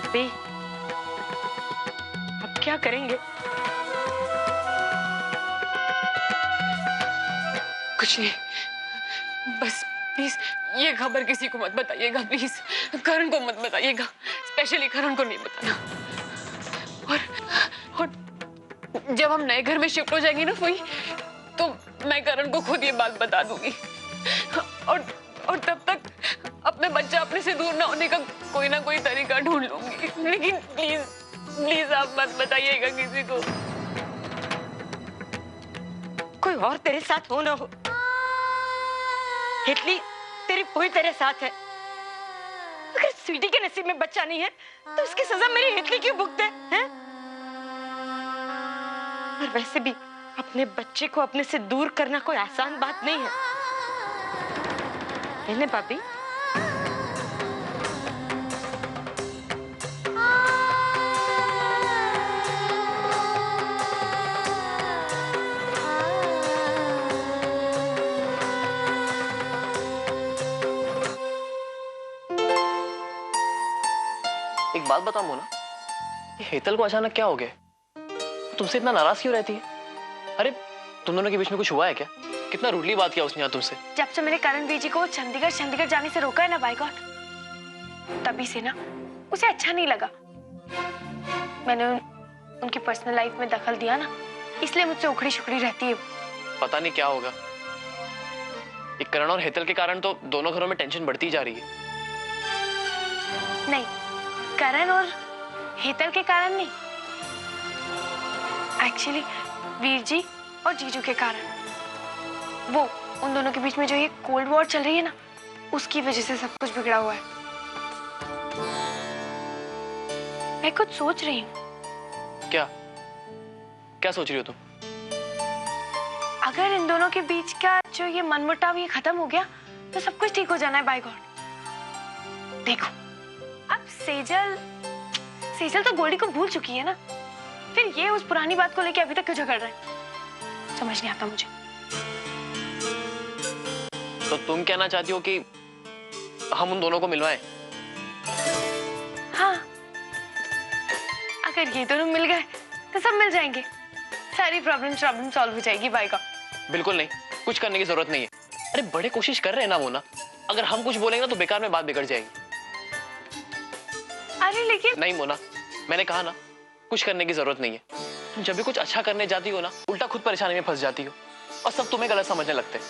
भाभी, अब क्या करेंगे? कुछ नहीं, बस प्लीज ये खबर किसी को मत बताइएगा, प्लीज करण को मत बताइएगा, स्पेशली करण को नहीं बताना। और जब हम नए घर में शिफ्ट हो जाएंगे ना फूई, तो मैं करण को खुद ये बात बता दूंगी। और तब तक अपने बच्चा अपने से दूर ना होने का कोई ना कोई तरीका ढूंढ लूंगी। लेकिन प्लीज प्लीज आप मत बताइएगा किसी को। कोई और तेरे साथ हो ना हो, हिटली तेरी फूई तेरे साथ है। अगर स्वीटी के नसीब में बच्चा नहीं है तो उसकी सजा मेरी हिटली क्यों भुगते हैं? और वैसे भी अपने बच्चे को अपने से दूर करना कोई आसान बात नहीं है ना भाभी? एक बात बताओ मोना, ये हेतल को अचानक क्या हो गया? तुमसे इतना नाराज क्यों रहती है? अरे तुम दोनों के बीच में कुछ हुआ है क्या? कितना रूडली बात किया उसने यार तुमसे। जब से मेरे करणवीर जी को चंडीगढ़ जाने से रोका है ना बाय गॉड, तभी से ना उसे अच्छा नहीं लगा। मैंने उनकी पर्सनल लाइफ में दखल दिया ना, इसलिए मुझसे उखड़ी शुखड़ी रहती है। पता नहीं क्या होगा। एक करण और हेतल के कारण तो दोनों घरों में टेंशन बढ़ती जा रही है। नहीं, करण और हेतल के कारण नहीं, एक्चुअली वीर जी और जीजू के कारण। वो उन दोनों के बीच में जो ये कोल्ड वॉर चल रही है ना, उसकी वजह से सब कुछ बिगड़ा हुआ है। मैं कुछ सोच रही हूँ। क्या क्या सोच रही हो तुम? अगर इन दोनों के बीच का जो ये मनमुटाव ये खत्म हो गया तो सब कुछ ठीक हो जाना है बाय गॉड। देखो, अब सेजल तो गोल्डी को भूल चुकी है ना, फिर ये उस पुरानी बात को लेके अभी तक क्यों झगड़ रहे हैं, समझ नहीं आता मुझे। तो तुम कहना चाहती हो कि हम उन दोनों को मिलवाएं? हाँ, अगर ये दोनों मिल गए तो सब मिल जाएंगे, सारी प्रॉब्लम सॉल्व हो जाएगी बाय गॉड। बिल्कुल नहीं, कुछ करने की जरूरत नहीं है। अरे बड़े कोशिश कर रहे हैं ना मोना, अगर हम कुछ बोलेंगे ना तो बेकार में बात बिगड़ जाएगी। अरे लेकिन नहीं मोना, मैंने कहा ना, कुछ करने की जरूरत नहीं है। तुम जब भी कुछ अच्छा करने जाती हो ना, उल्टा खुद परेशानी में फंस जाती हो और सब तुम्हें गलत समझने लगते हैं।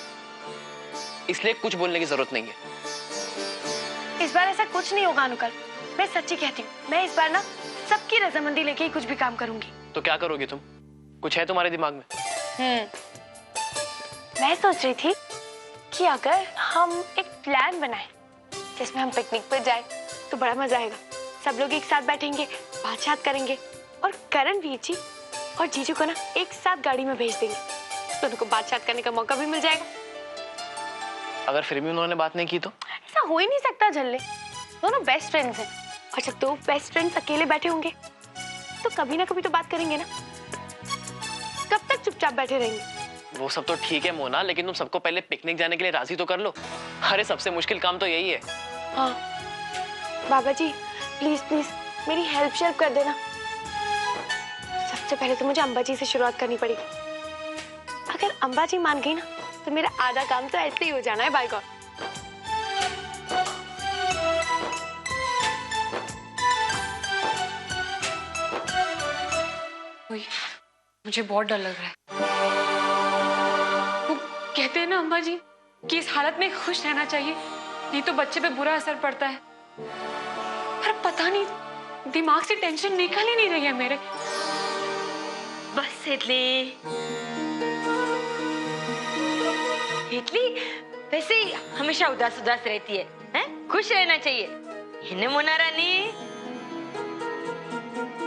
इसलिए कुछ बोलने की जरूरत नहीं है। इस बार ऐसा कुछ नहीं होगा अनुकल, मैं सच्ची कहती हूँ। मैं इस बार ना सबकी रजामंदी लेके ही कुछ भी काम करूंगी। तो क्या करोगी तुम? कुछ है तुम्हारे दिमाग में? मैं सोच रही थी कि अगर हम एक प्लान बनाएं जिसमें हम पिकनिक पर जाए तो बड़ा मजा आएगा। सब लोग एक साथ बैठेंगे, बातचीत करेंगे और करण वीर जी और जीजू को ना एक साथ गाड़ी में भेज देंगे, तो उनको बातचीत करने का मौका भी मिल जाएगा। अगर फिर भी उन्होंने बात नहीं की तो? ऐसा हो ही नहीं सकता झल्ले, दोनों बेस्ट फ्रेंड्स हैं और जब दो बेस्ट फ्रेंड्स अकेले बैठे होंगे तो कभी ना कभी तो बात करेंगे ना। कब तक चुपचाप बैठे रहेंगे? वो सब तो ठीक है मोना, लेकिन तुम सबको पहले पिकनिक जाने के लिए राजी तो कर लो। अरे सबसे मुश्किल काम तो यही है। हाँ बाबा जी, प्लीज प्लीज मेरी हेल्प कर देना। सबसे पहले तो मुझे अम्बा जी से शुरुआत करनी पड़ेगी। अगर अम्बा जी मान गई ना तो मेरा आधा काम तो ऐसे ही हो जाना है बाय गॉड। मुझे बहुत डर लग रहा है। वो कहते हैं ना अम्बा जी कि इस हालत में खुश रहना चाहिए, नहीं तो बच्चे पे बुरा असर पड़ता है। पर पता नहीं दिमाग से टेंशन निकल ही नहीं रही है मेरे। बस हिटली वैसे ही हमेशा उदास रहती है, हैं? खुश रहना चाहिए। इन्हें मोना रानी,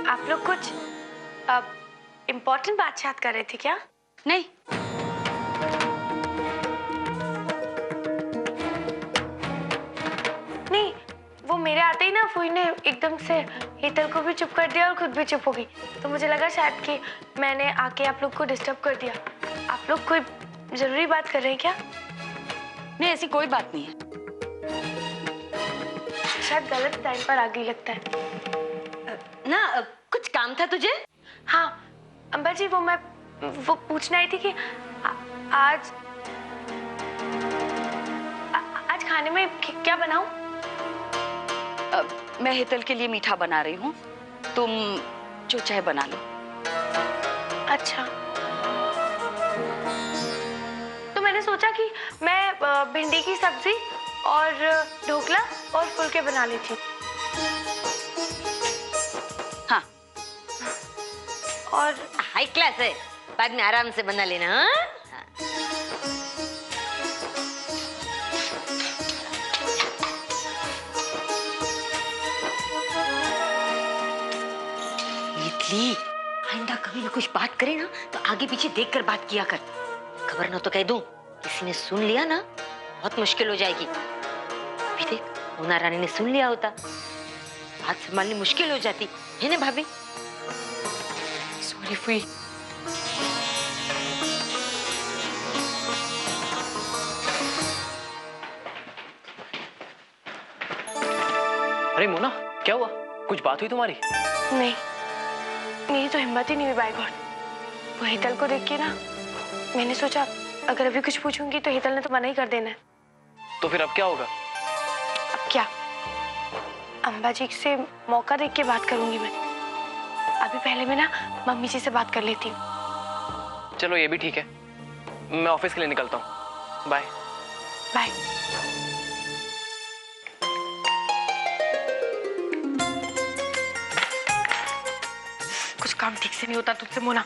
आप लोग कुछ इम्पोर्टेंट बातचीत कर रहे थे क्या? नहीं, नहीं, वो मेरे आते ही ना फूई ने एकदम से हेतल को भी चुप कर दिया और खुद भी चुप हो गई, तो मुझे लगा शायद कि मैंने आके आप लोग को डिस्टर्ब कर दिया। आप लोग कोई जरूरी बात कर रहे हैं क्या? नहीं ऐसी कोई बात नहीं है। शायद गलत टाइम पर आ गई लगता है। ना कुछ काम था तुझे? हाँ अम्बा जी, वो पूछना ही थी कि आज आज खाने में क्या बनाऊं? मैं हेतल के लिए मीठा बना रही हूँ, तुम जो चाहे बना लो। अच्छा, तो मैंने सोचा कि मैं भिंडी की सब्जी और ढोकला और फुलके बना लेती हूँ। हाँ, और हाई क्लास है, बाद में आराम से बना लेना। हाँ? इतली आइंदा कभी भी कुछ बात करे ना तो आगे पीछे देखकर बात किया कर। खबर ना तो कह दूं, किसी ने सुन लिया ना बहुत मुश्किल हो जाएगी। अभी देख मोना रानी ने सुन लिया होता, बात संभालनी मुश्किल हो जाती है ना भाभी? सॉरी फुई। अरे मोना, क्या हुआ? कुछ बात हुई तुम्हारी? नहीं, मेरी तो हिम्मत ही नहीं हुई बाय गॉड। वो हेतल को देख के ना मैंने सोचा अगर अभी कुछ पूछूंगी तो हेतल ने तो मना ही कर देना है। तो फिर अब क्या होगा? अब क्या, अम्बा जी से मौका देख के बात करूंगी मैं। अभी पहले मैं ना मम्मी जी से बात कर लेती हूँ। चलो ये भी ठीक है, मैं ऑफिस के लिए निकलता हूँ। बाय। बाय। कुछ काम ठीक से नहीं होता तुझसे मोना।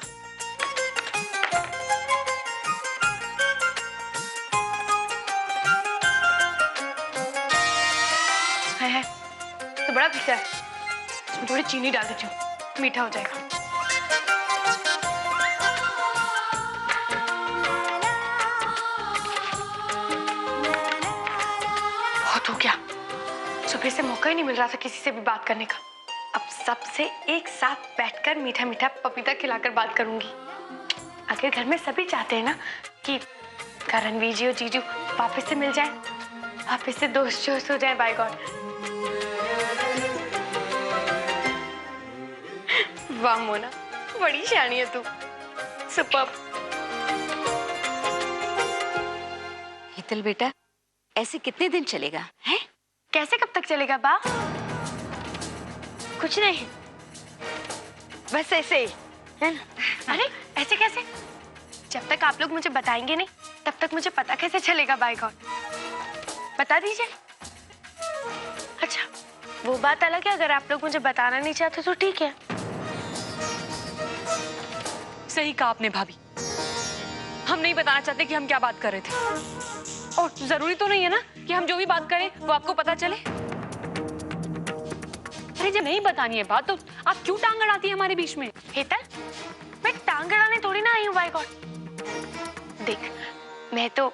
है तो बड़ा पीछा है, इसमें थोड़ी चीनी डाल देती हूँ, मीठा हो जाएगा। बहुत हो गया, सुबह से मौका ही नहीं मिल रहा था किसी से भी बात करने का। अब सबसे एक साथ बैठकर मीठा मीठा पपीता खिलाकर बात करूंगी। आखिर घर में सभी चाहते हैं ना कि करणवीर जी और जीजू वापस से मिल जाए, वापस से दोस्त जोस्त हो जाए। बाय गॉड, वाह मोना, बड़ी शानी है तू, सुपर्ब। हेतल बेटा, ऐसे कितने दिन चलेगा है? कैसे कब तक चलेगा बा? कुछ नहीं, बस ऐसे ही है ना। अरे ऐसे कैसे? जब तक आप लोग मुझे बताएंगे नहीं तब तक मुझे पता कैसे चलेगा? बाय गॉड, बता दीजिए। अच्छा, वो बात अलग है, अगर आप लोग मुझे बताना नहीं चाहते तो ठीक है। सही कहा आपने भाभी, हम नहीं बताना चाहते कि हम क्या बात कर रहे थे। और जरूरी तो नहीं है ना कि हम जो भी बात करें वो आपको पता चले। अरे जब नहीं बतानी है बात तो आप क्यों टांग अड़ाती है हमारे बीच में? हेतल, मैं टांग अड़ाने थोड़ी ना आई हूँ। बाय गॉड, देख मैं तो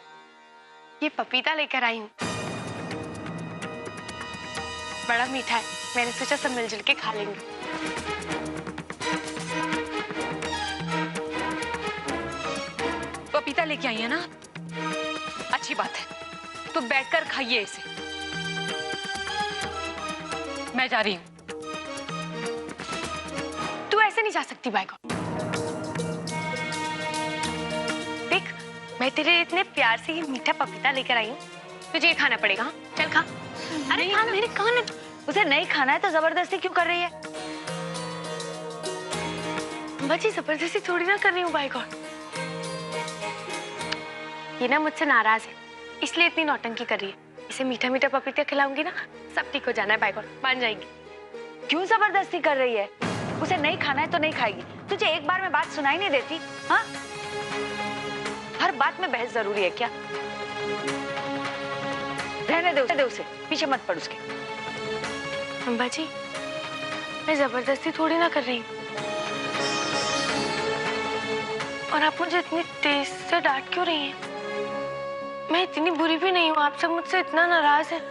ये पपीता लेकर आई हूँ, बड़ा मीठा है, मैंने सोचा सब मिलजुल के खा लेंगे। पपीता लेके आई है ना, अच्छी बात है, तो बैठकर खाइए इसे। मैं जा रही हूँ। तू ऐसे नहीं जा सकती बाय गॉड। देख मैं तेरे लिए इतने प्यार से ये मीठा पपीता लेकर आई हूँ, तुझे ये खाना पड़ेगा। हाँ चल खा। अरे खा, मेरे खाना। उसे नहीं खाना है तो जबरदस्ती क्यों कर रही है? बच्ची जबरदस्ती थोड़ी ना कर रही हूँ बाय गॉड। ये ना मुझसे नाराज है इसलिए इतनी नौटंकी कर रही है। इसे मीठा मीठा पपीता खिलाऊंगी ना सब ठीक हो जाना है। बाय गॉड, मान जाएगी। क्यों जबरदस्ती कर रही है? उसे नहीं खाना है तो नहीं खाएगी। तुझे एक बार में बात सुनाई नहीं देती? हाँ, हर बात में बहस जरूरी है क्या? रहने दे उसे, पीछे मत पड़ उसके। अम्बा जी, मैं जबरदस्ती थोड़ी ना कर रही हूँ। और आप मुझे इतनी तेज से डांट क्यों रही हैं? मैं इतनी बुरी भी नहीं हूँ, आप सब मुझसे इतना नाराज हैं।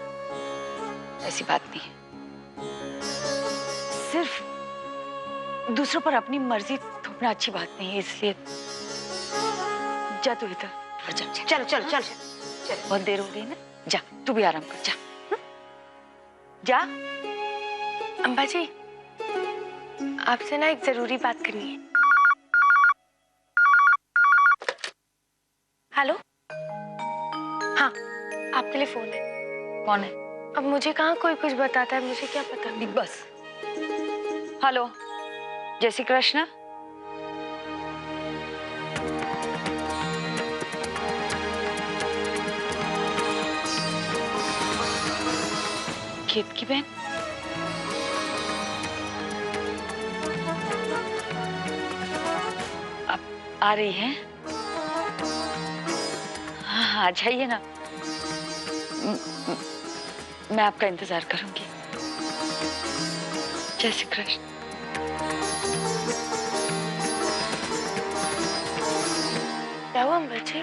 ऐसी बात नहीं है, सिर्फ दूसरों पर अपनी मर्जी थोपना अच्छी बात नहीं है, इसलिए जा तू इधर और जा। चल चल चल, बहुत देर हो गई ना, जा तू भी आराम कर, जा। जा। अम्बा जी, आपसे ना एक जरूरी बात करनी है। हेलो, हाँ, आपके लिए फोन है। कौन है? अब मुझे कहाँ कोई कुछ बताता है, मुझे क्या पता। Big boss. हेलो, जय श्री कृष्ण। केत की बहन? अब आ रही है? हाँ, आ जाइए ना। मैं आपका इंतजार करूंगी। जय श्री कृष्ण। क्या हुआ अम्बा जी?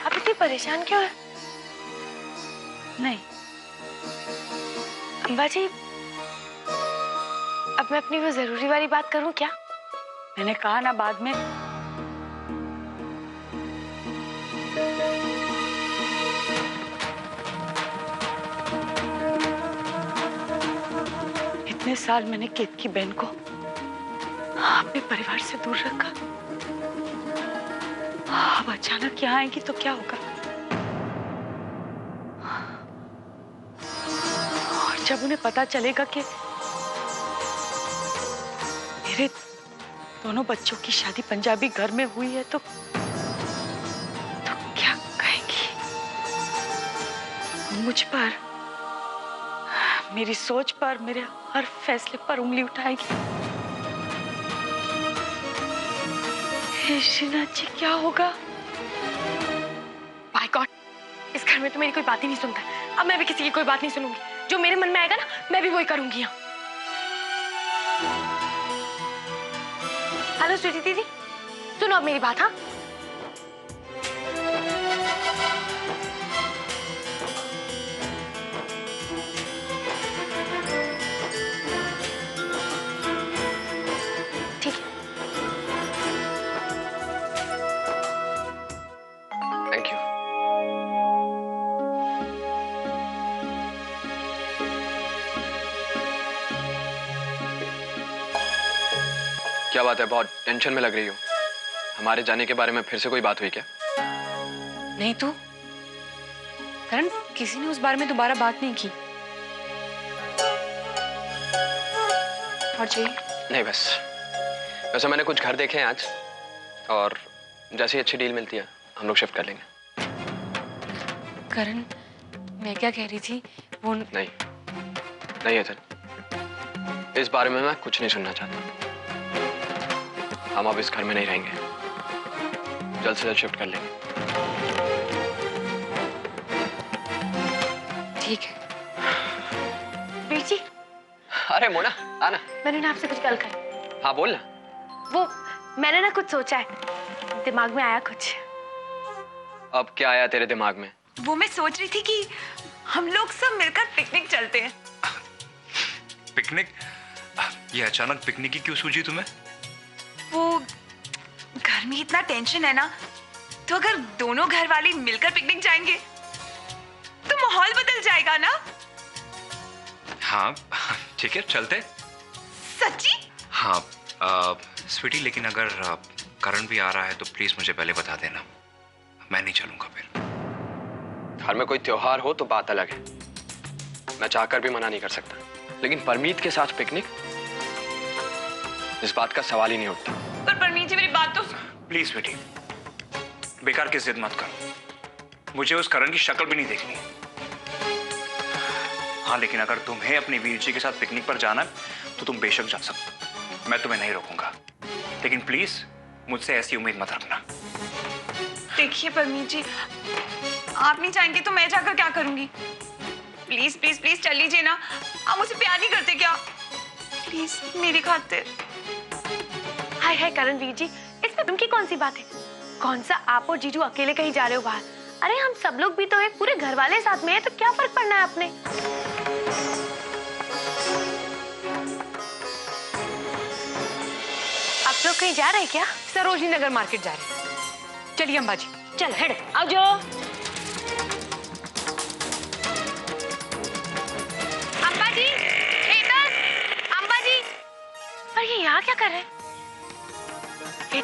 आप इतनी परेशान क्यों है? नहीं, अम्बा जी, अब मैं अपनी वो जरूरी वाली बात करूं क्या? मैंने कहा ना बाद में। इतने साल मैंने केत की बहन को अपने परिवार से दूर रखा। अब अचानक यहाँ आएगी तो क्या होगा? और जब उन्हें पता चलेगा कि मेरे दोनों बच्चों की शादी पंजाबी घर में हुई है तो क्या कहेंगी? मुझ पर, मेरी सोच पर, मेरे हर फैसले पर उंगली उठाएगी। हे श्रीनाथ जी, क्या होगा? बाय गॉड, इस घर में तो मेरी कोई बात ही नहीं सुनता। अब मैं भी किसी की कोई बात नहीं सुनूंगी। जो मेरे मन में आएगा ना, मैं भी वही करूंगी। यहाँ हेलो स्वीटी दीदी, सुनो अब मेरी बात। हाँ, ठीक है। Thank you. क्या बात है, बहुत टेंशन में लग रही हो? हमारे जाने के बारे में फिर से कोई बात हुई क्या? नहीं तो करण, किसी ने उस बारे में दोबारा बात नहीं की। और जी नहीं, बस वैसे मैंने कुछ घर देखे हैं आज, और जैसी अच्छी डील मिलती है हम लोग शिफ्ट कर लेंगे। करण, मैं क्या कह रही थी वो नहीं नहीं अतन, इस बारे में मैं कुछ नहीं सुनना चाहता। हम अब इस घर में नहीं रहेंगे, जल्द से जल्द शिफ्ट कर लेंगे। ठीक है। वीर जी, अरे मोना, आना। मैंने ना आपसे कुछ गल करी। हाँ बोल ना। वो मैंने ना कुछ सोचा है, दिमाग में आया कुछ। अब क्या आया तेरे दिमाग में? वो मैं सोच रही थी कि हम लोग सब मिलकर पिकनिक चलते हैं। पिकनिक? ये अचानक पिकनिक की क्यों सूझी तुम्हें? वो घर में इतना टेंशन है ना, तो अगर दोनों घर वाले मिलकर पिकनिक जाएंगे तो माहौल बदल जाएगा ना। हाँ ठीक है, चलते। सच्ची? हाँ स्वीटी, लेकिन अगर करण भी आ रहा है तो प्लीज मुझे पहले बता देना, मैं नहीं चलूंगा फिर। घर में कोई त्योहार हो तो बात अलग है, मैं चाहकर भी मना नहीं कर सकता, लेकिन परमीत के साथ पिकनिक, इस बात का सवाल ही नहीं उठता। पर परमीत जी, मेरी बात तो। प्लीज स्वीटी, बेकार की जिद मत करो, मुझे उस करण की शक्ल भी नहीं देखनी है। हाँ, लेकिन अगर तुम्हें अपनी वीर जी के साथ पिकनिक पर जाना है तो तुम बेशक जा सकते, मैं तुम्हें नहीं रोकूंगा, लेकिन प्लीज मुझसे ऐसी उम्मीद मत रखना। देखिए परमीत जी, आप नहीं चाहेंगे तो मैं जाकर क्या करूंगी? प्लीज प्लीज प्लीज चल लीजिए ना। आप मुझसे प्यार नहीं करते क्या? प्लीज मेरी खातिर। हाय हाय करण वीर जी, इसमें तुम की कौन सी बात है? कौन सा आप और जीजू अकेले कहीं जा रहे हो बाहर? अरे हम सब लोग भी तो हैं, पूरे घर वाले साथ में हैं, तो क्या फर्क पड़ना है अपने? आप लोग कहीं जा रहे हैं क्या? सरोजनी नगर मार्केट जा रहे हैं। चलिए अंबाजी, चल हेड आओ जो। अम्बा जी, इधर।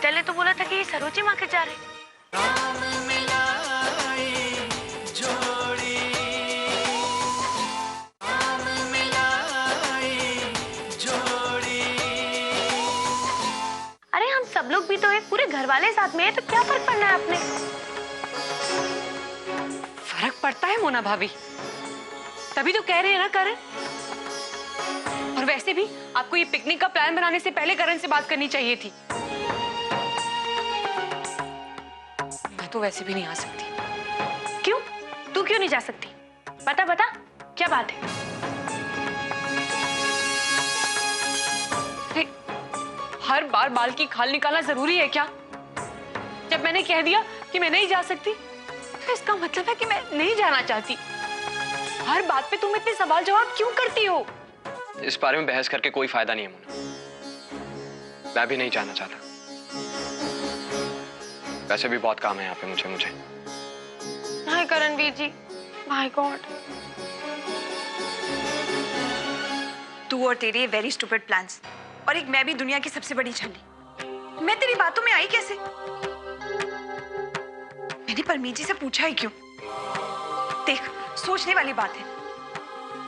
शीतल ने तो बोला था कि ये सरोजी मार्केट जा रहे हैं। अरे हम सब लोग भी तो एक पूरे घर वाले साथ में है, तो क्या फर्क पड़ना है आपने? फर्क पड़ता है मोना भाभी, तभी तो कह रहे हैं ना करण। और वैसे भी आपको ये पिकनिक का प्लान बनाने से पहले करण से बात करनी चाहिए थी। मैं तो वैसे भी नहीं आ सकती। क्यों? तू क्यों नहीं जा सकती? बता बता, क्या बात है? अरे, हर बार बाल की खाल निकालना जरूरी है क्या? जब मैंने कह दिया कि मैं नहीं जा सकती, तो इसका मतलब है कि मैं नहीं जाना चाहती। हर बात पे तुम इतने सवाल जवाब क्यों करती हो? इस बारे में बहस करके कोई फायदा नहीं है मोना, मैं भी नहीं जाना चाहता। वैसे भी बहुत काम है यहाँ पे मुझे। हाय करणवीर जी, माय गॉड। तू और तेरे वेरी स्टूपिड प्लान्स, और एक मैं भी दुनिया की सबसे बड़ी छली। मैं तेरी बातों में आई कैसे? मैंने परमीत जी से पूछा ही क्यों? देख, सोचने वाली बात है।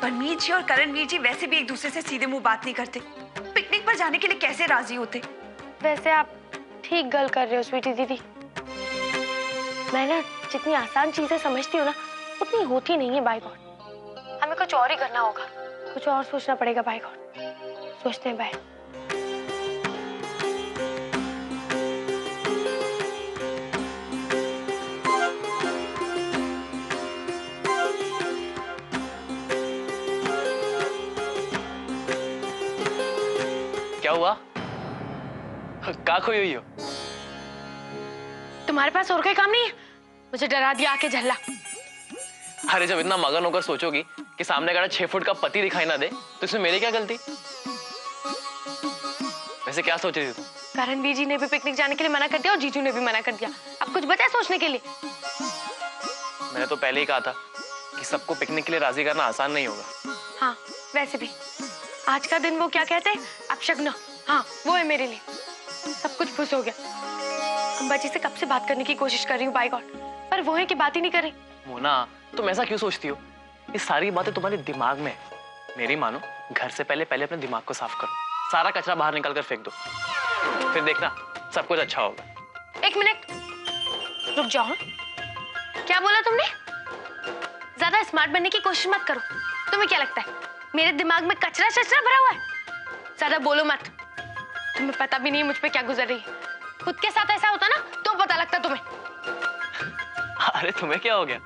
परमीत जी और करणवीर जी वैसे भी एक दूसरे से सीधे मुंह बात नहीं करते। पिकनिक पर जाने के लिए कैसे राजी होते? वैसे आप ठीक गल कर रहे हो स्वीटी दीदी। मैं ना जितनी आसान चीजें समझती हूँ ना, उतनी होती नहीं है बाय गॉड। हमें कुछ और ही करना होगा, कुछ और सोचना पड़ेगा बाय गॉड। सोचते हैं बाय। क्या हुआ? का खोई हुई हो? तुम्हारे पास और कोई काम नहीं है? मुझे डरा दिया आके झल्ला। अरे जब इतना मगन होकर सोचोगी कि सामने का 6 फुट का पति दिखाई ना दे, तो इसमें मेरी क्या गलती? वैसे क्या सोच रही थी तुम? करणवीर जी ने भी पिकनिक जाने के लिए मना कर दिया और जीजू ने भी मना कर दिया। अब कुछ बचा है सोचने के लिए? मैंने तो पहले ही कहा था कि सबको पिकनिक के लिए राजी करना आसान नहीं होगा। हाँ, वैसे भी आज का दिन वो क्या कहते हैं, अपशगुन। हाँ, वो है मेरे लिए। सब कुछ खुश हो गया। अम्बा जी से कब से बात करने की कोशिश कर रही हूँ बाय गॉड, पर वो है कि बात ही नहीं कर रही। मोना, तुम ऐसा क्यों सोचती हो? ये सारी बातें तुम्हारे दिमाग में है। मेरी मानो, घर से पहले अपने दिमाग को साफ करो, सारा कचरा बाहर निकाल कर फेंक दो, फिर देखना सब कुछ अच्छा होगा। एक मिनट रुक जाओ। क्या बोला तुमने? ज्यादा स्मार्ट बनने की कोशिश मत करो। तुम्हें क्या लगता है मेरे दिमाग में कचरा शचरा भरा हुआ है? ज्यादा बोलो मत। तुम्हें पता भी नहीं मुझ पे क्या गुजर रही है। खुद के साथ ऐसा होता ना तो पता लगता तुम्हें। अरे तुम्हें क्या हो गया?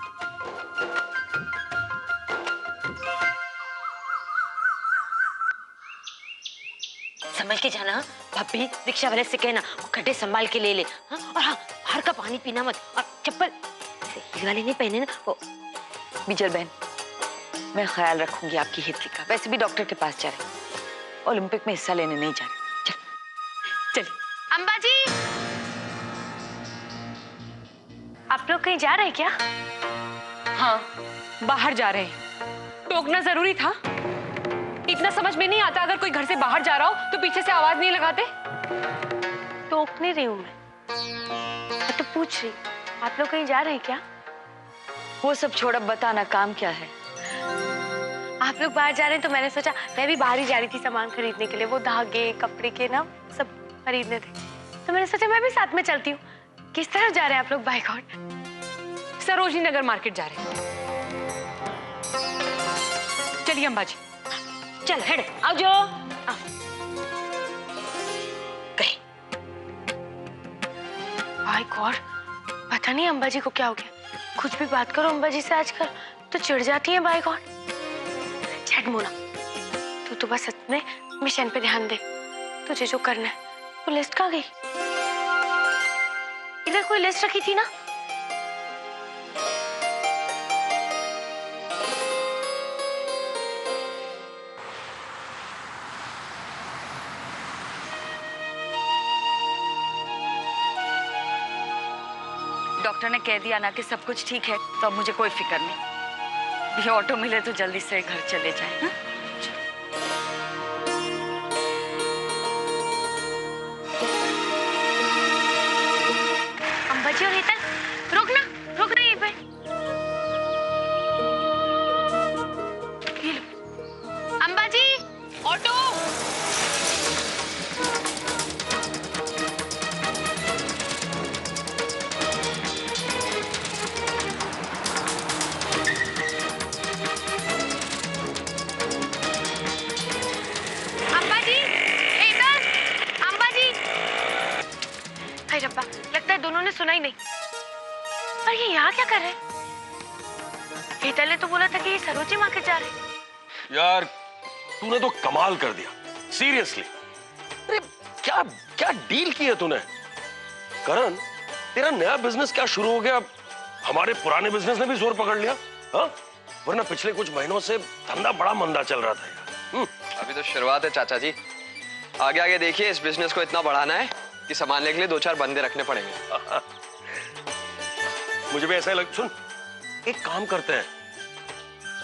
संभल के जाना भाभी, रिक्शा वाले से कहना वो खड्डे संभाल के ले ले। हाँ? और हाँ, बाहर का पानी पीना मत, और चप्पल हील वाले नहीं पहने ना वो। बिजल बहन, मैं ख्याल रखूंगी आपकी हिस्से का। वैसे भी डॉक्टर के पास जा रहे, ओलंपिक में हिस्सा लेने नहीं जा रहे। चलिए। अम्बा जी, आप लोग कहीं जा रहे हैं क्या? हाँ, बाहर जा रहे हैं। टोकना जरूरी था? इतना समझ में नहीं आता, अगर कोई घर से बाहर जा रहा हो तो पीछे से आवाज नहीं लगाते? टोक नहीं रही हूँ मैं तो पूछ रही, आप लोग कहीं जा रहे हैं क्या? वो सब छोड़, अब बताना काम क्या है? आप लोग बाहर जा रहे हैं तो मैंने सोचा मैं भी बाहर ही जा रही थी सामान खरीदने के लिए। वो धागे कपड़े के ना सब खरीदने थे, तो मैंने सोचा मैं भी साथ में चलती हूँ। किस तरफ जा रहे हैं आप लोग bye God? Sarojini Nagar market जा रहे हैं। चलिए अम्बा जी। चल हेड आओ जो गए। बाय गॉड, पता नहीं अम्बा जी को क्या हो गया। कुछ भी बात करो अम्बा जी से आजकल तो चिढ़ जाती है बाय गॉड। छठ मोना, तू तो बस अपने मिशन पे ध्यान दे। तुझे जो करना है वो लिस्ट कहाँ गई? इधर कोई लिस्ट रखी थी ना? डॉक्टर ने कह दिया ना कि सब कुछ ठीक है, तो अब मुझे कोई फिक्र नहीं। ये ऑटो मिले तो जल्दी से घर चले जाए। हाँ? उन्होंने सुना ही नहीं। पर ये यहाँ क्या कर रहे हैं? हेतल ने तो बोला था कि ये सरोजी मार्केट जा रहे हैं। यार तूने तो कमाल कर दिया, सीरियसली। अरे क्या क्या डील की है तूने? करण, तेरा नया बिजनेस क्या शुरू हो गया? हमारे पुराने बिजनेस ने भी जोर पकड़ लिया। हाँ, वरना पिछले कुछ महीनों से धंधा बड़ा मंदा चल रहा था यार। अभी तो शुरुआत है चाचा जी, आगे आगे देखिए। इस बिजनेस को इतना बढ़ाना है कि संभालने के लिए 2-4 बंदे रखने पड़ेंगे। मुझे भी ऐसा ही सुन, एक काम करते हैं,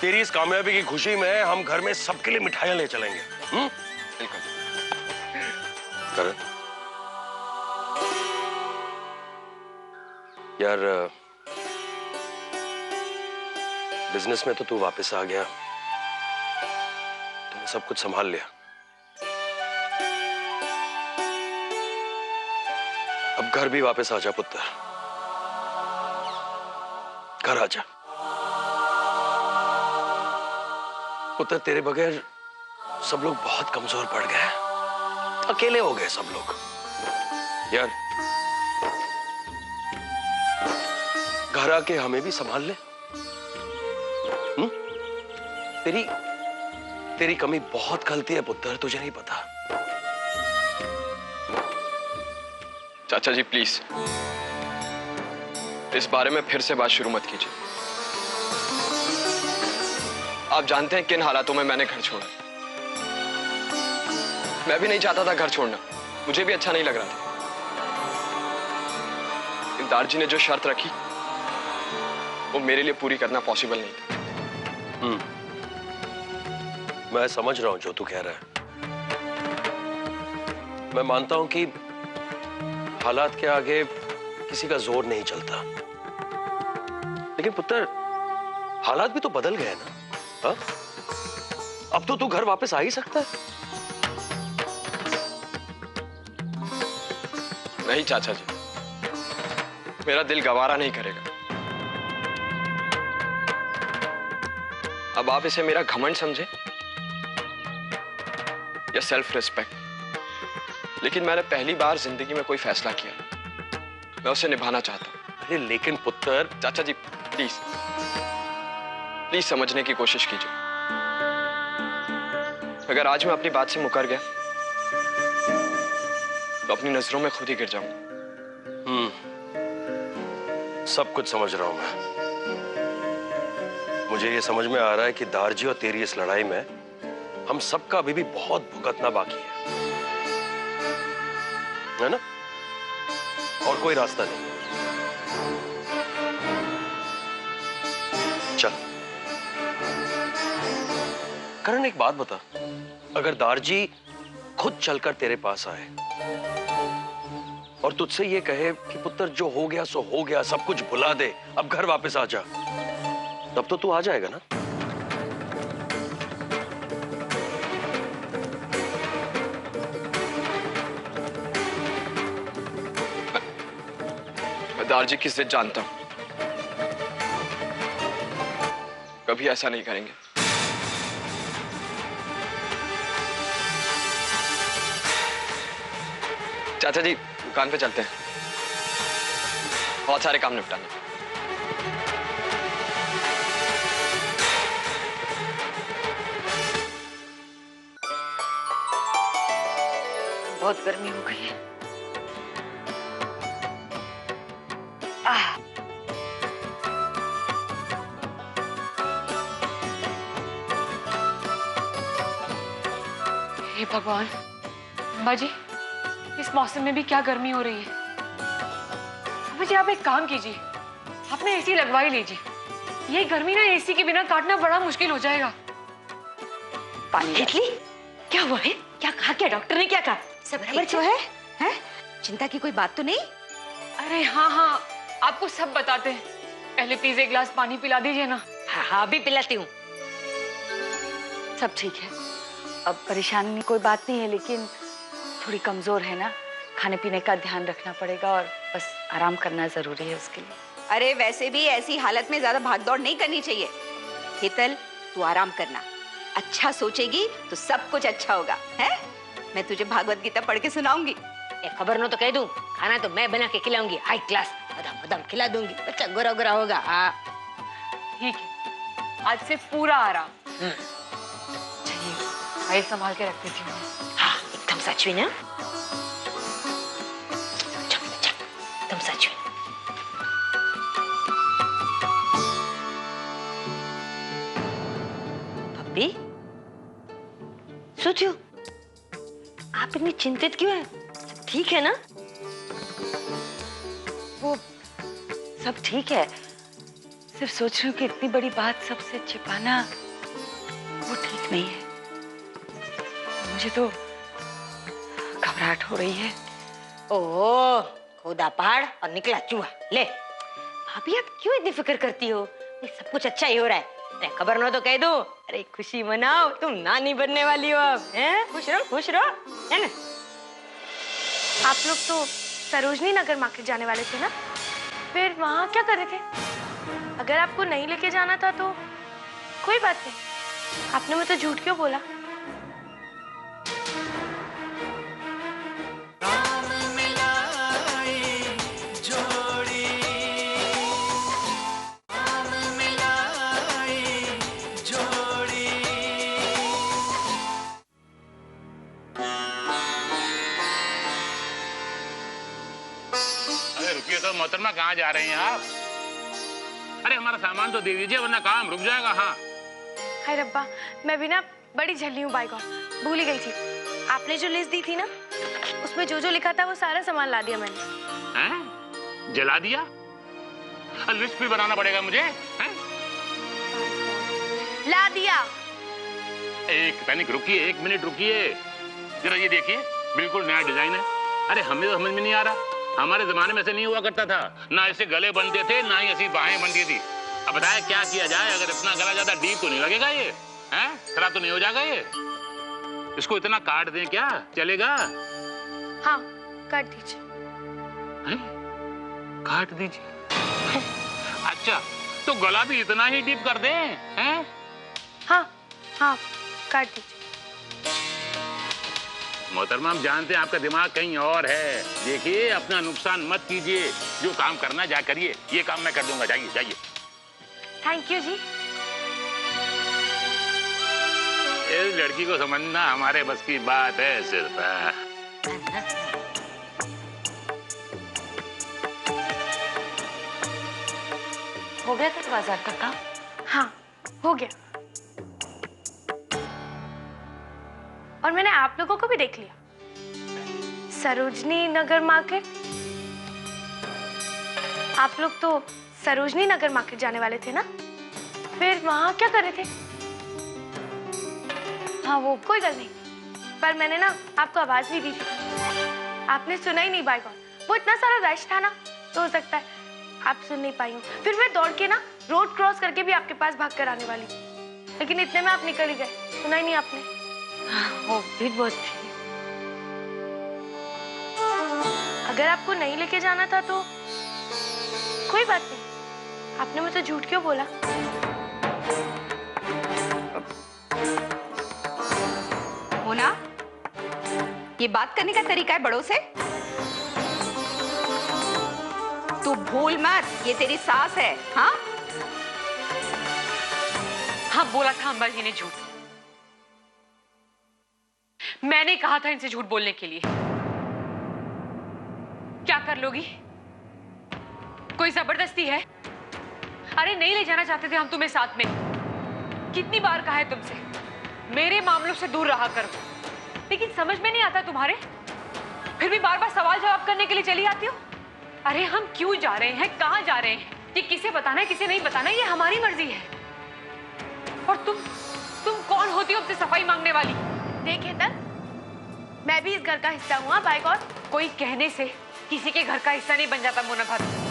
तेरी इस कामयाबी की खुशी में हम घर में सबके लिए मिठाइयां ले चलेंगे। बिल्कुल। करण यार, बिजनेस में तो तू वापस आ गया, तूने सब कुछ संभाल लिया। अब घर भी वापस आ जा पुत्र, घर आ जा पुत्र। तेरे बगैर सब लोग बहुत कमजोर पड़ गए, अकेले हो गए सब लोग यार। घर आके हमें भी संभाल ले। तेरी कमी बहुत खलती है पुत्र, तुझे नहीं पता। चाचा जी प्लीज इस बारे में फिर से बात शुरू मत कीजिए। आप जानते हैं किन हालातों में मैंने घर छोड़ा। मैं भी नहीं चाहता था घर छोड़ना, मुझे भी अच्छा नहीं लग रहा था। इंदार जी ने जो शर्त रखी वो मेरे लिए पूरी करना पॉसिबल नहीं था। मैं समझ रहा हूं जो तू कह रहा है। मैं मानता हूं कि हालात के आगे किसी का जोर नहीं चलता, लेकिन पुत्र हालात भी तो बदल गए ना। हा? अब तो तू घर वापस आ ही सकता है। नहीं चाचा जी, मेरा दिल गवारा नहीं करेगा। अब आप इसे मेरा घमंड समझे या सेल्फ रिस्पेक्ट, लेकिन मैंने पहली बार जिंदगी में कोई फैसला किया, मैं उसे निभाना चाहता हूं। अरे लेकिन पुत्र। चाचा जी प्लीज प्लीज समझने की कोशिश कीजिए। अगर आज मैं अपनी बात से मुकर गया तो अपनी नजरों में खुद ही गिर जाऊंगा। सब कुछ समझ रहा हूं मैं। मुझे ये समझ में आ रहा है कि दारजी और तेरी इस लड़ाई में हम सबका अभी भी बहुत भुगतना बाकी है ना? और कोई रास्ता नहीं। चल करण, एक बात बता, अगर दारजी खुद चलकर तेरे पास आए और तुझसे ये कहे कि पुत्र जो हो गया सो हो गया, सब कुछ भुला दे, अब घर वापस आ जा, तब तो तू आ जाएगा ना? मैं दारजी की जिद जानता हूं, कभी ऐसा नहीं करेंगे। चाचा जी दुकान पे चलते हैं, बहुत सारे काम निपटाने। बहुत गर्मी हो गई है। हे भगवान, अम्मा जी इस मौसम में भी क्या गर्मी हो रही है। अम्मा जी आप एक काम कीजिए, आपने एसी लगवा ही लीजिए। ये गर्मी ना एसी के बिना काटना बड़ा मुश्किल हो जाएगा। पानी तितली, क्या हुआ है? क्या कहा? क्या डॉक्टर ने क्या कहा? सब बराबर तो है? हैं? चिंता की कोई बात तो नहीं? अरे हाँ हाँ, आपको सब बताते हैं। पहले प्लीज एक गिलास पानी पिला दीजिए ना। हाँ हाँ अभी पिलाती हूँ। सब ठीक है, अब परेशानी कोई बात नहीं है, लेकिन थोड़ी कमजोर है ना, खाने पीने का ध्यान रखना पड़ेगा और बस आराम करना जरूरी है उसके लिए। अरे वैसे भी ऐसी हालत में ज्यादा भागदौड़ नहीं करनी चाहिए। हेतल तू आराम करना, अच्छा सोचेगी तो सब कुछ अच्छा होगा, है? मैं तुझे भागवत गीता पढ़ के सुनाऊंगी। एक खबर न तो कह दूं, खाना तो मैं बना के खिलाऊंगी, हाई क्लास बदाम बदाम खिला दूंगी, बच्चा गोरा गोरा होगा। हाँ ठीक है, आज से पूरा आराम। चलिए फाइल संभाल के रख देती हूँ। हाँ एकदम सच में ना, एकदम सच में। भाभी सोचियो, आप इतनी चिंतित क्यों हैं? सब ठीक है ना? वो सब ठीक है, सिर्फ सोच रही हूँ कि इतनी बड़ी बात सबसे छिपाना वो ठीक नहीं है। मुझे तो घबराहट हो रही है। ओह, खोदा पहाड़ और निकला चूहा। ले भाभी, आप क्यों इतनी फिक्र करती हो? ये सब कुछ अच्छा ही हो रहा है। अरे खबर न तो कह दो। अरे खुशी मनाओ, तुम नानी बनने वाली हो अब, हैं? खुश रहो, है ना? आप लोग तो सरोजनी नगर मार्केट जाने वाले थे ना, फिर वहाँ क्या कर रहे थे? अगर आपको नहीं लेके जाना था तो कोई बात नहीं, आपने मुझे झूठ क्यों बोला? रुकिए तो मोहतरमा, कहाँ जा रहे हैं आप? अरे हमारा सामान तो दे दीजिए वरना काम रुक जाएगा। हाँ हाय रब्बा, मैं भी ना बड़ी झल्ली हूँ, बाय गॉड भूल ही गई थी। आपने जो लिस्ट दी थी ना, उसमें जो जो लिखा था वो सारा सामान ला दिया मैंने। हैं? जला दिया? लिस्ट भी बनाना पड़ेगा मुझे? हैं? ला दिया। एक पैनिक, रुकिए, 1 मिनट रुकिए जरा, ये देखिए बिल्कुल नया डिजाइन है। अरे हमें तो समझ में नहीं आ रहा, हमारे जमाने में ऐसे नहीं हुआ करता था, ना ऐसे गले बनते थे ना ही ऐसी बाहें बनती थी। अब बताया क्या किया जाए? अगर इतना गला ज्यादा डीप तो नहीं लगेगा ये, हैं? खराब तो नहीं हो जाएगा ये? इसको इतना काट दें क्या, चलेगा? हाँ काट दीजिए। हैं? काट दीजिए? अच्छा तो गला भी इतना ही डीप कर दें? हैं? हाँ हाँ काट दीजिए। मोहतरमा, हम जानते हैं आपका दिमाग कहीं और है। देखिए अपना नुकसान मत कीजिए, जो काम करना जा करिए, ये काम मैं कर दूंगा, जाइए जाइए। थैंक यू जी। इस लड़की को समझना हमारे बस की बात है सिर्फ। हो गया तेरे बाजार का काम? हाँ हो गया, और मैंने आप लोगों को भी देख लिया। सरोजनी नगर मार्केट, आप लोग तो सरोजनी नगर मार्केट जाने वाले थे ना, फिर वहां क्या कर रहे थे? हाँ वो कोई गल नहीं, पर मैंने ना आपको आवाज भी दी थी, आपने सुना ही नहीं। बाय गॉड, वो इतना सारा रश था ना, तो हो सकता है आप सुन नहीं पाई हो। फिर मैं दौड़ के ना रोड क्रॉस करके भी आपके पास भाग कर आने वाली, लेकिन इतने में आप निकल ही गए, सुना ही नहीं आपने। वो भी बहुत थी। अगर आपको नहीं लेके जाना था तो कोई बात नहीं, आपने मुझे झूठ क्यों बोला? मोना, ये बात करने का तरीका है बड़ों से? तू भूल मत, ये तेरी सास है। हाँ हाँ बोला था अंबा जी ने झूठ, मैंने कहा था इनसे झूठ बोलने के लिए। क्या कर लोगी? कोई जबरदस्ती है? अरे नहीं ले जाना चाहते थे हम तुम्हें साथ में, कितनी बार कहा है तुमसे मेरे मामलों से दूर रहा करो, लेकिन समझ में नहीं आता तुम्हारे, फिर भी बार बार सवाल जवाब करने के लिए चली आती हो। अरे हम क्यों जा रहे हैं, कहां जा रहे हैं, ये किसे बताना है किसे नहीं बताना, ये हमारी मर्जी है। और तुम कौन होती हो हमसे सफाई मांगने वाली? देखे तक मैं भी इस घर का हिस्सा हूँ। बाय गॉड, कोई कहने से किसी के घर का हिस्सा नहीं बन जाता मोना भाभी।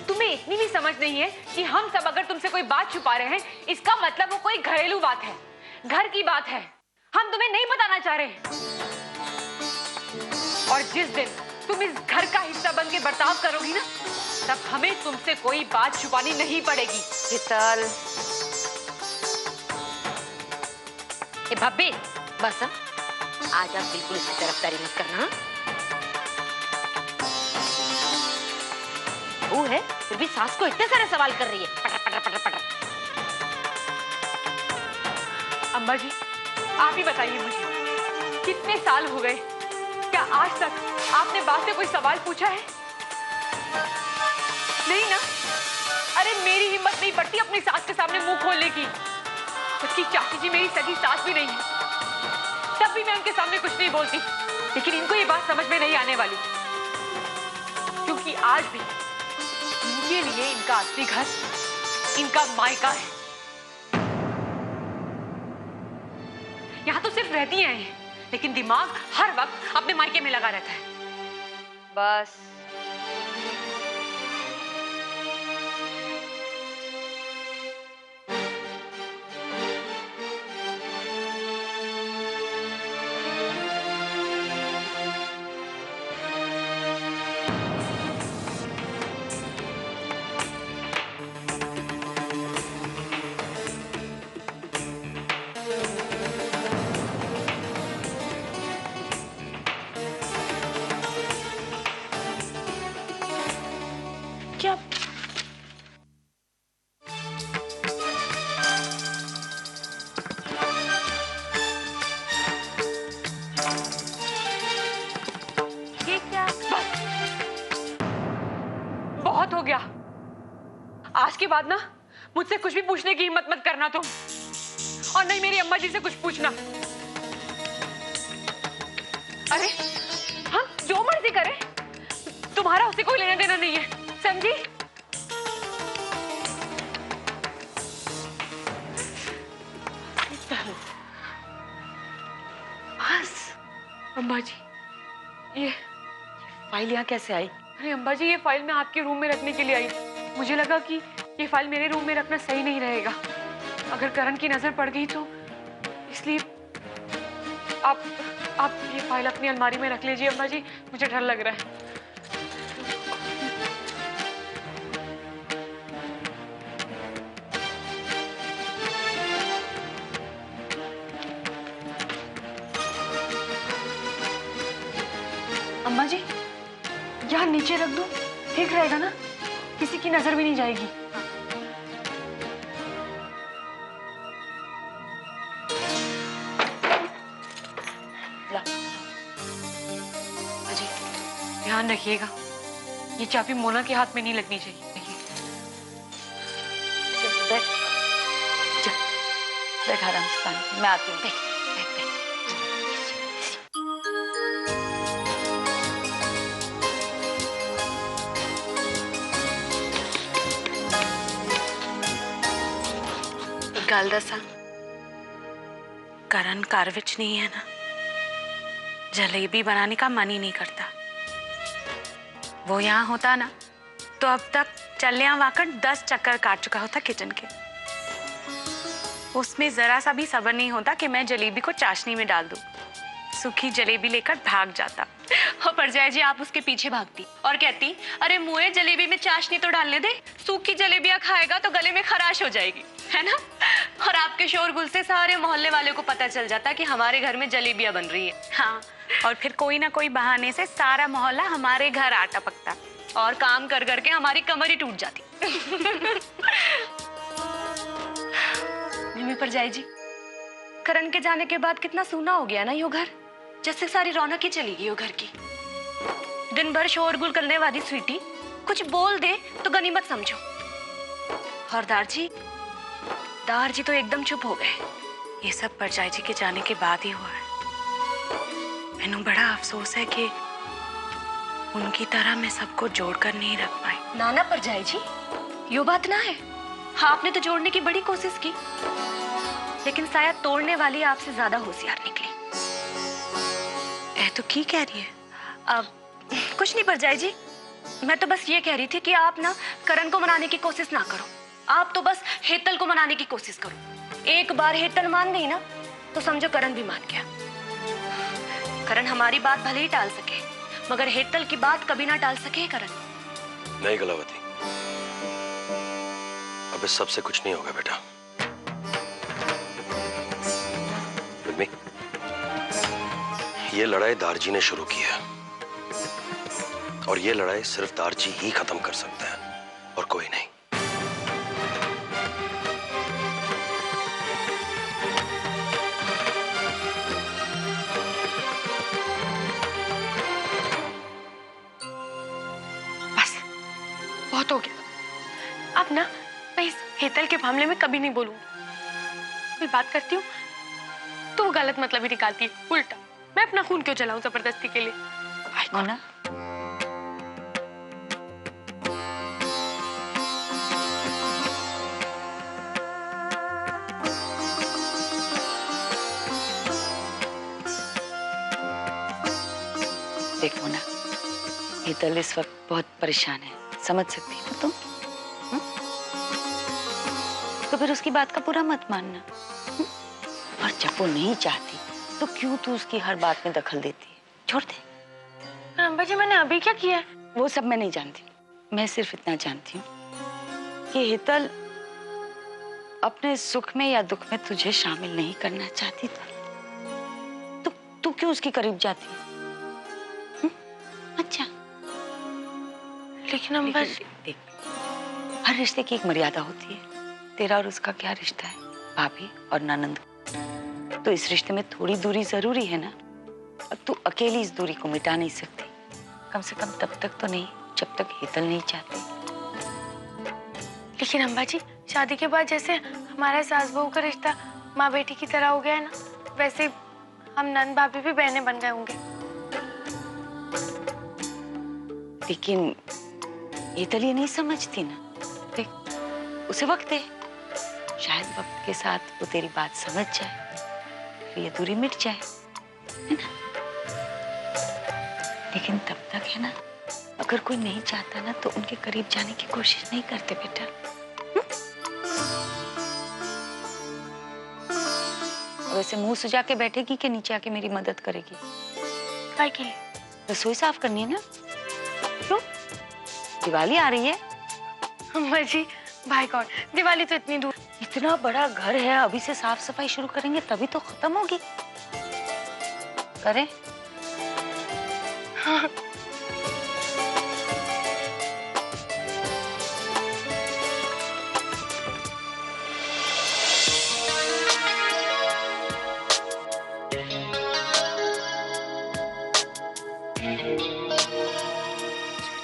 तुम्हें इतनी भी समझ नहीं है कि हम सब अगर तुमसे कोई बात छुपा रहे हैं, इसका मतलब वो कोई घरेलू बात है, घर की बात है, हम तुम्हें नहीं बताना चाह रहे। और जिस दिन तुम इस घर का हिस्सा बन के बर्ताव करोगी ना, तब हमें तुमसे कोई बात छुपानी नहीं पड़ेगी। शीतल, ए भाभी बस, आज आप बिल्कुल उसकी तरफदारी मत करना। हाँ? वो है फिर भी सास को इतने सारे सवाल कर रही है, पटर पटर पटर पटर। अम्मा जी आप ही बताइए मुझे, कितने साल हो गए, क्या आज तक आपने बात से कोई सवाल पूछा है? नहीं ना? अरे मेरी हिम्मत नहीं पड़ती अपनी सास के सामने मुंह खोलने की। जबकि चाची जी मेरी सगी सास भी नहीं है, तब भी मैं उनके सामने कुछ नहीं बोलती। लेकिन इनको ये बात समझ में नहीं आने वाली, क्योंकि आज भी इनके लिए इनका असली घर इनका मायका है। यहाँ तो सिर्फ रहती हैं, लेकिन दिमाग हर वक्त अपने मायके में लगा रहता है। बस क्या ये क्या? बहुत हो गया। आज के बाद ना मुझसे कुछ भी पूछने की हिम्मत मत करना तुम, और नहीं मेरी अम्मा जी से कुछ पूछना। अरे हम जो मर्जी करें, तुम्हारा उससे कोई लेना देना नहीं है, समझी? बस। अम्मा जी ये फाइल यहाँ कैसे आई? अरे अम्बा जी ये फाइल मैं आपके रूम में रखने के लिए आई। मुझे लगा कि ये फाइल मेरे रूम में रखना सही नहीं रहेगा, अगर करण की नजर पड़ गई तो, इसलिए आप ये फाइल अपनी अलमारी में रख लीजिए अम्बा जी, मुझे डर लग रहा है। अम्मा जी यहाँ नीचे रख दो, ठीक रहेगा ना? किसी की नजर भी नहीं जाएगी। ला। अजी ध्यान रखिएगा, ये चाबी मोना के हाथ में नहीं लगनी चाहिए। बैठ बैठ आराम से पानी, मैं आती हूँ। बैठ बैठ बैठ। गल दसा, करण घर विच नहीं है ना, जलेबी बनाने का मन ही नहीं करता। वो यहाँ होता ना तो अब तक चलिया वाकण 10 चक्कर काट चुका होता किचन के। उसमें जरा सा भी सब्र नहीं होता कि मैं जलेबी को चाशनी में डाल दूं। सूखी जलेबी लेकर भाग जाता। और परजाई जी आप उसके पीछे भागती और कहती, अरे मुए जलेबी में चाशनी तो डालने दे, सूखी जलेबियां खाएगा तो गले में खराश हो जाएगी, है ना? और आपके शोरगुल से सारे मोहल्ले वाले को पता चल जाता कि हमारे घर में जलेबियां बन रही है। हाँ, और फिर कोई ना कोई बहाने से सारा मोहल्ला हमारे घर आ टपकता और काम कर करके हमारी कमर ही टूट जाती। परजाई जी, करण के जाने के बाद कितना सूना हो गया ना यो घर, जैसे सारी रौनक ही चली गई हो घर की। दिन भर शोरगुल करने वाली स्वीटी कुछ बोल दे तो गनीमत समझो। और दार जी तो एकदम चुप हो गए। ये सब परजाई जी के जाने के बाद ही हुआ है। मैनू बड़ा अफसोस है कि उनकी तरह मैं सबको जोड़कर नहीं रख पाई। ना परजाई जी, यो बात ना है। हाँ, आपने तो जोड़ने की बड़ी कोशिश की, लेकिन शायद तोड़ने वाली आपसे ज्यादा होशियार निकली। ऐ तो की कह रही है? अब कुछ नहीं परजाई जी, मैं तो बस ये कह रही थी कि आप ना करण को मनाने की कोशिश ना करो, आप तो बस हेतल को मनाने की कोशिश करो। एक बार हेतल मान गई ना तो समझो करण भी मान गया। करण हमारी बात भले ही टाल सके, मगर हेतल की बात कभी ना टाल सके करण। नहीं कलावती, अब इस सबसे कुछ नहीं होगा बेटा। ये लड़ाई दारजी ने शुरू की है और ये लड़ाई सिर्फ दारजी ही खत्म कर सकता है और कोई नहीं। बस बहुत हो गया। अब ना मैं इस हेतल के मामले में कभी नहीं बोलूंगी। कोई बात करती हूँ तो वो गलत मतलब ही निकालती है। उल्टा मैं अपना खून क्यों जलाऊं जबरदस्ती के लिए। मोना, देख मोना, हेतल इस वक्त बहुत परेशान है, समझ सकती है ना तुम? तो फिर उसकी बात का पूरा मत मानना। और जब वो नहीं चाहती तो क्यों तू उसकी हर बात में दखल देती है? छोड़ दे। अम्बा जी, मैंने अभी क्या किया है? वो सब मैं नहीं जानती, मैं सिर्फ इतना जानती हूँ कि हेतल अपने सुख में या दुख में तुझे शामिल नहीं करना चाहती था। तो तू क्यों उसके करीब जाती है? अच्छा, लेकिन अम्बा जी, देख, हर रिश्ते की एक मर्यादा होती है। तेरा और उसका क्या रिश्ता है? भाभी और ननंद। तो इस रिश्ते में थोड़ी दूरी जरूरी है ना। अब तू अकेली इस दूरी को मिटा नहीं सकती, कम से कम तब तक तो नहीं जब तक हेतल नहीं चाहती। लेकिन अम्बा जी, शादी के बाद जैसे हमारा सास बहू का रिश्ता माँ बेटी की तरह हो गया है ना, वैसे हम नंद भाभी भी बहनें बन गए होंगे। लेकिन हेतल ये नहीं समझती ना। देख, उसे वक्त है, शायद वक्त के साथ वो तेरी बात समझ जाए, फिर ये दूरी मिट जाए, है ना? लेकिन तब तक है ना, अगर कोई नहीं चाहता ना तो उनके करीब जाने की कोशिश नहीं करते बेटा। वैसे मुंह सुजा के बैठेगी कि नीचे आके मेरी मदद करेगी? काय के लिए? रसोई साफ करनी है ना। क्यों? दिवाली आ रही है। अम्बा जी, भाई गॉड, दिवाली तो इतनी दूर। इतना बड़ा घर है, अभी से साफ सफाई शुरू करेंगे तभी तो खत्म होगी। करें? हाँ।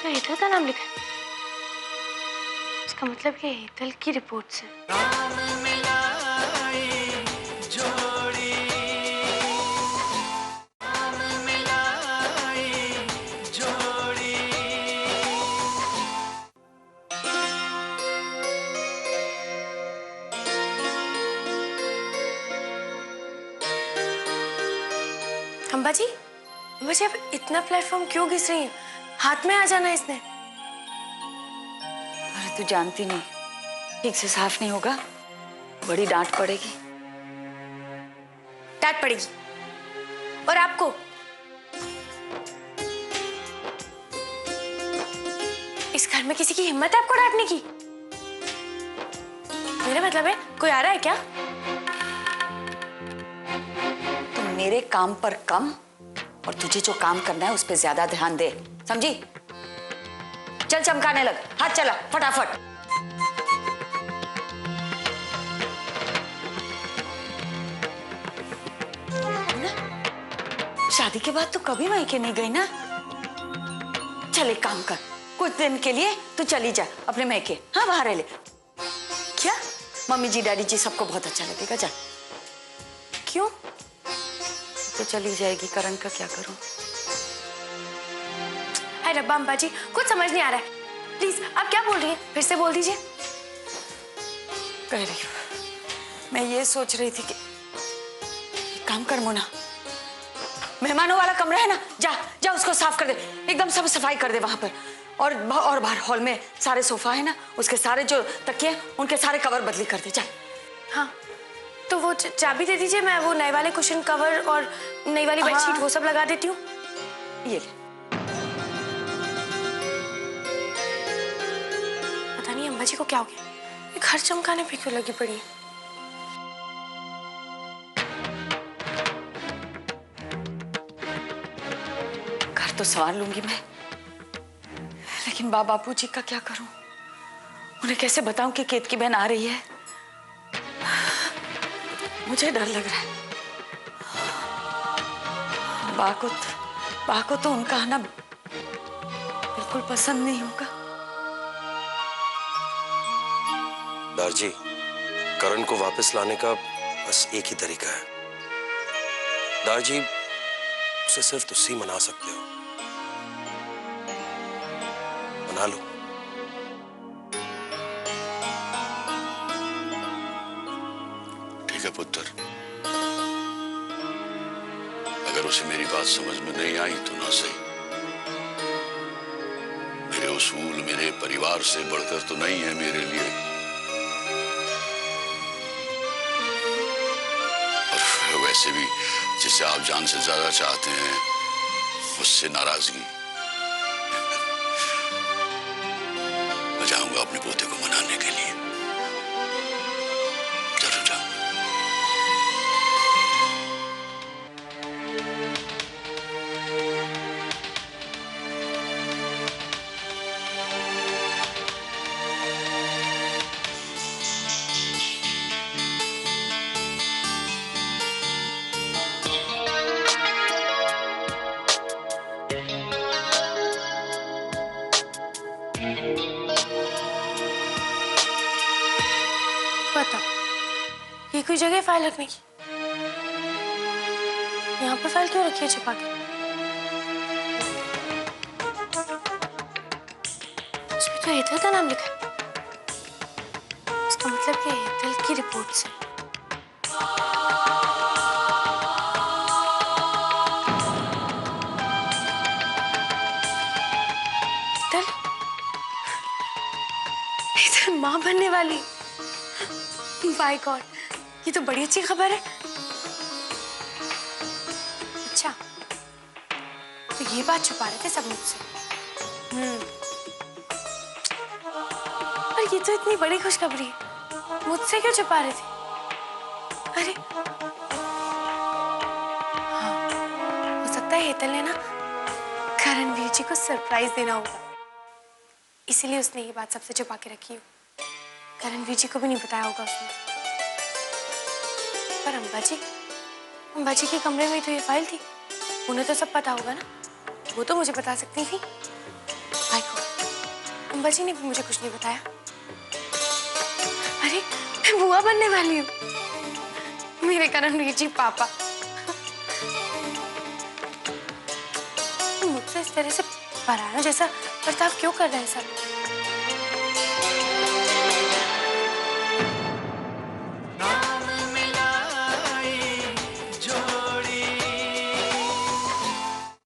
तो हेतल का नाम लिखा है। इसका मतलब ये हेतल की रिपोर्ट से। अम्बा जी, अब इतना प्लेटफॉर्म क्यों घिस रही है? हाथ में आ जाना इसने। अरे तू जानती नहीं, ठीक से साफ नहीं होगा, बड़ी डांट पड़ेगी। डांट पड़ेगी? और आपको? इस घर में किसी की हिम्मत है आपको डांटने की? मेरा मतलब है, कोई आ रहा है क्या? तुम मेरे काम पर कम और तुझे जो काम करना है उस पर ज्यादा ध्यान दे, समझी? चल चमकाने लग, हाथ चला फटाफट। शादी के बाद तो कभी मायके नहीं गई ना। चल एक काम कर, कुछ दिन के लिए तू चली जा अपने मायके। हाँ, बाहर रह ले। क्या? मम्मी जी डैडी जी सबको बहुत अच्छा लगेगा। जा। क्यों? तो चली जाएगी, करण का क्या करूं? हाय रब्बा अम्बा जी, कुछ समझ नहीं आ रहा है। प्लीज, आप क्या बोल रही हैं? फिर से बोल दीजिए। कह रही हूँ, मैं ये सोच रही थी कि एक काम कर मोना, मेहमानों वाला कमरा है ना, जा जा उसको साफ कर दे, एकदम सब सफाई कर दे वहां पर। और बाहर हॉल में सारे सोफा है ना, उसके सारे जो तकिए उनके सारे कवर बदली कर दे। जा। हाँ, तो वो चाबी दे दीजिए, मैं वो नए वाले कुशन कवर और नई वाली बेडशीट वो सब लगा देती हूँ। ये ले। पता नहीं अम्बा जी को क्या हो गया, ये घर चमकाने पे क्यों लगी पड़ी है? घर तो संभाल लूंगी मैं, लेकिन बापू जी का क्या करूं? उन्हें कैसे बताऊं कि केत की बहन आ रही है? मुझे डर लग रहा है। बा को तो उनका आना बिल्कुल पसंद नहीं होगा। दारजी, करण को वापस लाने का बस एक ही तरीका है। दारजी, उसे सिर्फ तुसी मना सकते हो। मना लो। ठीक है पुत्र, अगर उसे मेरी बात समझ में नहीं आई तो ना सही। मेरे उसूल मेरे परिवार से बढ़कर तो नहीं है मेरे लिए। और वैसे भी जिसे आप जान से ज्यादा चाहते हैं उससे नाराजगी। मैं जाऊंगा अपने पोते को मनाने के लिए, जरूर जाऊंगा। बताओ, ये कोई जगह है फाइल रखने की? यहाँ पर फाइल क्यों रखी है छिपा के? उसमें तो हेतल का नाम लिखा है। इसका मतलब कि हेतल की रिपोर्ट से। हेतल? हेतल माँ बनने वाली। माय गॉड, ये तो बड़ी अच्छी खबर है। अच्छा, तो ये बात छुपा रहे थे सब मुझसे। पर ये तो इतनी बड़ी खुशखबरी है, मुझसे क्यों छुपा रहे थे? अरे हाँ, हो सकता है हेतल ने ना करणवीर जी को सरप्राइज देना होगा, इसीलिए उसने ये बात सबसे छुपा के रखी हो। करणवीर जी को भी नहीं बताया होगा उसने। पर अम्बा जी के कमरे में तो ये फाइल थी, उन्हें तो सब पता होगा ना। वो तो मुझे बता सकती थी। अम्बा जी ने भी मुझे कुछ नहीं बताया। अरे मैं बुआ बनने वाली हूँ, मेरे करणवीर जी पापा। मुझसे इस तरह से पराया जैसा बर्ताव क्यों कर रहे हैं सब?